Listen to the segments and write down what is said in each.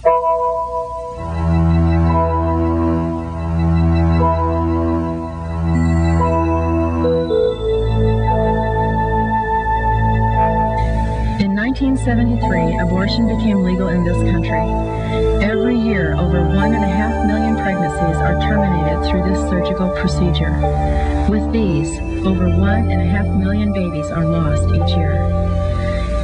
In 1973, abortion became legal in this country. Every year, over 1.5 million pregnancies are terminated through this surgical procedure. With these, over 1.5 million babies are lost each year.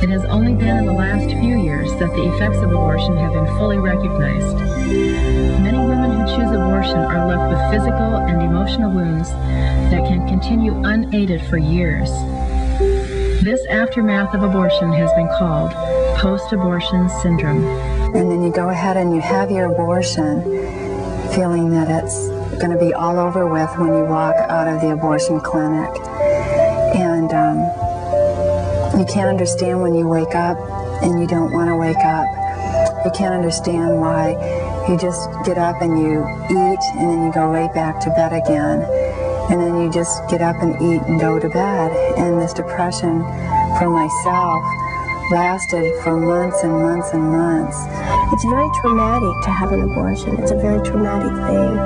It has only been in the last few years that the effects of abortion have been fully recognized. Many women who choose abortion are left with physical and emotional wounds that can continue unaided for years. This aftermath of abortion has been called post-abortion syndrome. And then you go ahead and you have your abortion, feeling that it's going to be all over with when you walk out of the abortion clinic. And you can't understand when you wake up and you don't want to wake up. You can't understand why you just get up and you eat and then you go right back to bed again. And then you just get up and eat and go to bed. And this depression for myself lasted for months and months and months. It's very traumatic to have an abortion. It's a very traumatic thing.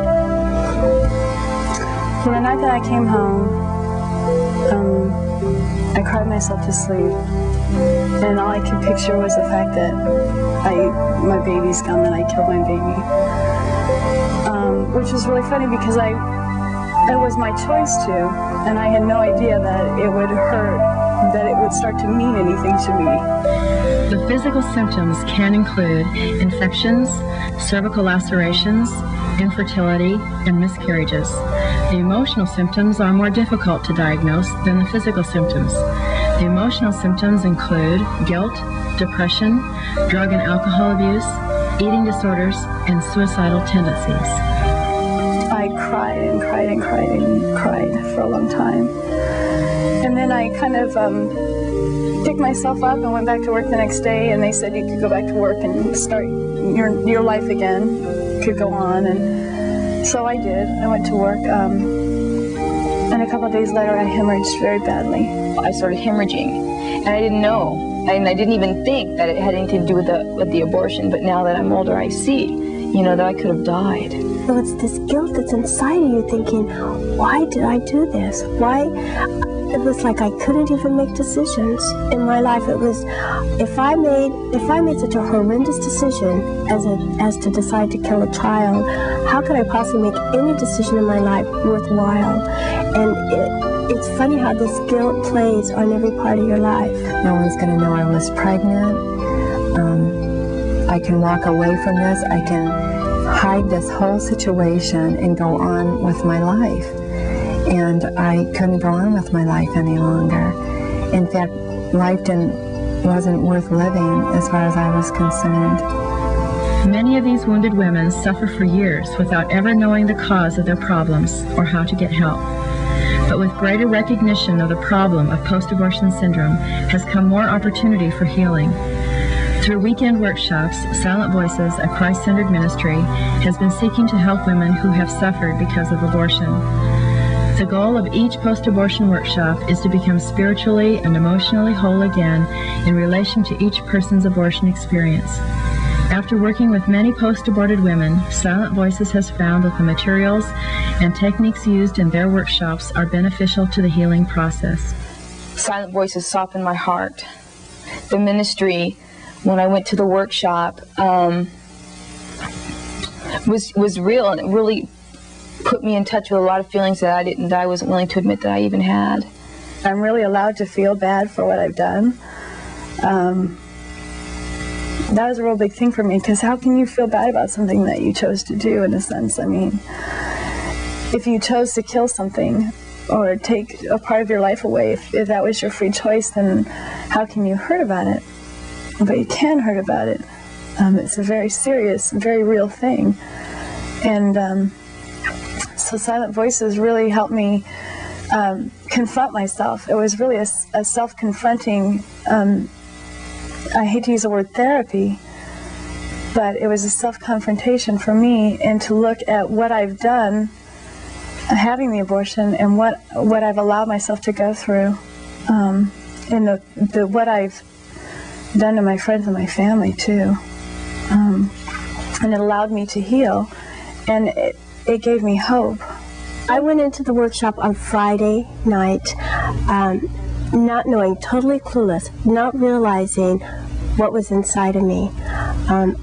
Well, the night that I came home, I cried myself to sleep. And all I could picture was the fact that my baby's gone and I killed my baby. Which was really funny because it was my choice to, and I had no idea that it would hurt, that it would start to mean anything to me. The physical symptoms can include infections, cervical lacerations, infertility, and miscarriages. The emotional symptoms are more difficult to diagnose than the physical symptoms. The emotional symptoms include guilt, depression, drug and alcohol abuse, eating disorders, and suicidal tendencies. I cried and cried and cried and cried for a long time. And then I kind of picked myself up and went back to work the next day, and they said you could go back to work and start your life again, could go on. And so I did. I went to work, and a couple of days later I hemorrhaged very badly. I started hemorrhaging, and I didn't know, and I didn't even think that it had anything to do with the abortion, but now that I'm older I see, that I could have died. So it's this guilt that's inside of you thinking, why did I do this? Why? It was like I couldn't even make decisions in my life. It was, if I made such a horrendous decision as to decide to kill a child, how could I possibly make any decision in my life worthwhile? And it's funny how this guilt plays on every part of your life. No one's going to know I was pregnant. I can walk away from this. I can hide this whole situation and go on with my life. And I couldn't go on with my life any longer. In fact, life wasn't worth living as far as I was concerned. Many of these wounded women suffer for years without ever knowing the cause of their problems or how to get help. But with greater recognition of the problem of post-abortion syndrome has come more opportunity for healing. Through weekend workshops, Silent Voices, a Christ-centered ministry, has been seeking to help women who have suffered because of abortion. The goal of each post-abortion workshop is to become spiritually and emotionally whole again in relation to each person's abortion experience. After working with many post-aborted women, Silent Voices has found that the materials and techniques used in their workshops are beneficial to the healing process. Silent Voices softened my heart. The ministry, when I went to the workshop, was real, and it really put me in touch with a lot of feelings that I wasn't willing to admit that I even had. I'm really allowed to feel bad for what I've done. That was a real big thing for me, because how can you feel bad about something that you chose to do, in a sense? I mean, if you chose to kill something or take a part of your life away, if that was your free choice, then how can you hurt about it? But you can hurt about it. It's a very serious, very real thing. And so Silent Voices really helped me confront myself. It was really a self-confronting, I hate to use the word therapy, but it was a self-confrontation for me, and to look at what I've done having the abortion and what I've allowed myself to go through, and what I've done to my friends and my family too. and it allowed me to heal, and it gave me hope. I went into the workshop on Friday night, not knowing, totally clueless, not realizing what was inside of me.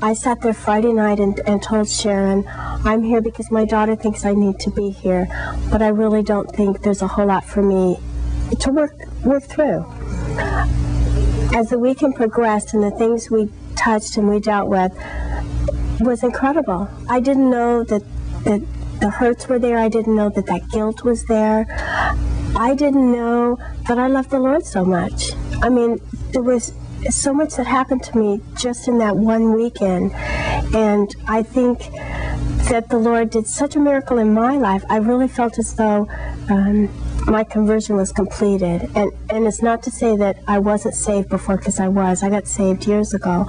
I sat there Friday night and told Sharon, I'm here because my daughter thinks I need to be here, but I really don't think there's a whole lot for me to work through. As the weekend progressed and the things we touched and we dealt with was incredible. I didn't know that the hurts were there. I didn't know that guilt was there. I didn't know that I loved the Lord so much. I mean, there was so much that happened to me just in that one weekend, and I think that the Lord did such a miracle in my life. I really felt as though my conversion was completed, and it's not to say that I wasn't saved before, because I was. I got saved years ago,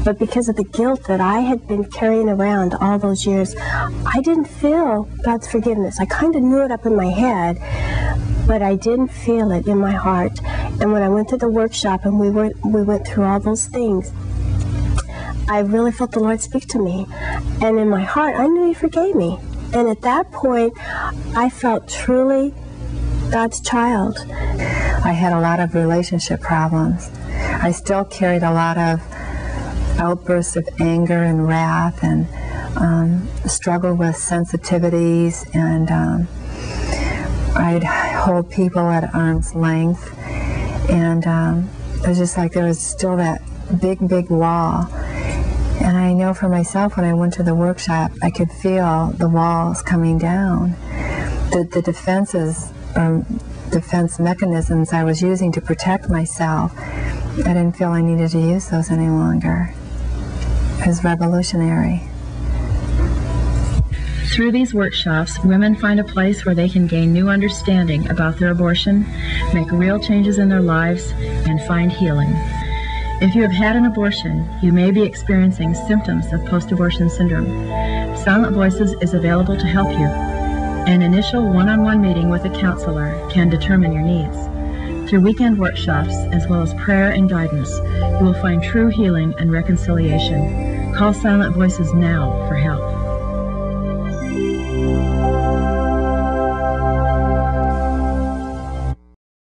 but because of the guilt that I had been carrying around all those years, I didn't feel God's forgiveness. I kind of knew it up in my head, but I didn't feel it in my heart. And when I went to the workshop and we went through all those things, I really felt the Lord speak to me. And in my heart, I knew He forgave me. And at that point, I felt truly God's child. I had a lot of relationship problems. I still carried a lot of outbursts of anger and wrath, and struggled with sensitivities, and I'd hold people at arm's length, and it was just like there was still that big wall. And I know for myself, when I went to the workshop, I could feel the walls coming down. The defense mechanisms I was using to protect myself, I didn't feel I needed to use those any longer. It was revolutionary. Through these workshops, women find a place where they can gain new understanding about their abortion, make real changes in their lives, and find healing. If you have had an abortion, you may be experiencing symptoms of post-abortion syndrome. Silent Voices is available to help you. An initial one-on-one meeting with a counselor can determine your needs. Through weekend workshops, as well as prayer and guidance, you will find true healing and reconciliation. Call Silent Voices now for help.